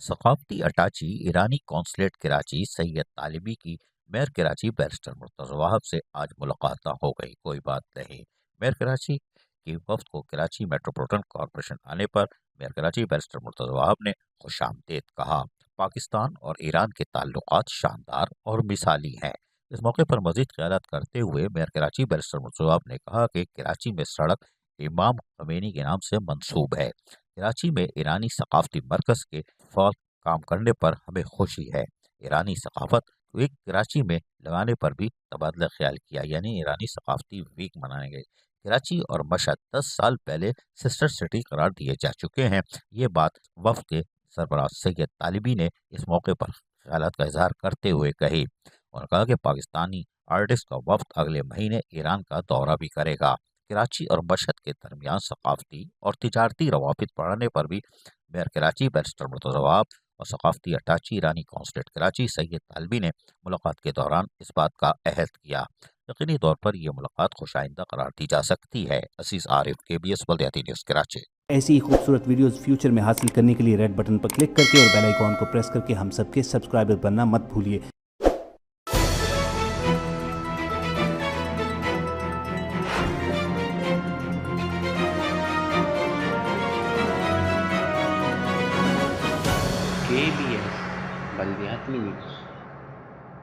ثقافتی اٹاچی ایرانی قونصلیٹ کراچی سید طالبی کی میئر کراچی بیرسٹر مرتضی وہاب سے آج ملاقات نہ ہو گئی، کوئی بات نہیں۔ میئر کراچی کی وفد کو کراچی میٹروپولیٹن کارپوریشن آنے پر میئر کراچی بیرسٹر مرتضی وہاب نے خوش آمدید کہا۔ پاکستان اور ایران کے تعلقات شاندار اور مثالی ہیں۔ اس موقع پر مزید خیالات کرتے ہوئے میئر کراچی بیرسٹر مرتضی وہاب نے کہا کہ کراچی میں سڑک امام خمینی کے نام سے منسوب ہے۔ کراچی میں ایرانی ثقافتی مرکز کے فعال کام کرنے پر ہمیں خوشی ہے۔ ایرانی ثقافت ویک کراچی میں لگانے پر بھی تبادلہ خیال کیا، یعنی ایرانی ثقافتی ویک منائے گئے۔ کراچی اور مشہد 10 سال پہلے سسٹر سٹی قرار دیے جا چکے ہیں۔ یہ بات وفد کے سربراہ سید طالبی نے اس موقع پر خیالات کا اظہار کرتے ہوئے کہی۔ انہوں نے کہا کہ پاکستانی آرٹسٹ کا وفد اگلے مہینے ایران کا دورہ بھی کرے گا۔ کراچی اور مشہد کے درمیان ثقافتی اور تجارتی روابط بڑھانے پر بھی میئر کراچی بیرسٹر مرتضی وہاب اور ثقافتی اٹاچی ایرانی قونصلیٹ کراچی سید طالبی نے ملاقات کے دوران اس بات کا عہد کیا۔ یقینی طور پر یہ ملاقات خوش آئندہ قرار دی جا سکتی ہے۔ عزیز عارف، KBS بلدیاتی نیوز کراچی۔ ایسی ہی خوبصورت ویڈیوز فیوچر میں حاصل کرنے کے لیے ریڈ بٹن پر کلک کر کے اور بیل آئیکن کو پریس کر کے ہم سب کے سبسکرائبر بننا مت بھولیے۔ KBS بلدیاتی نیوز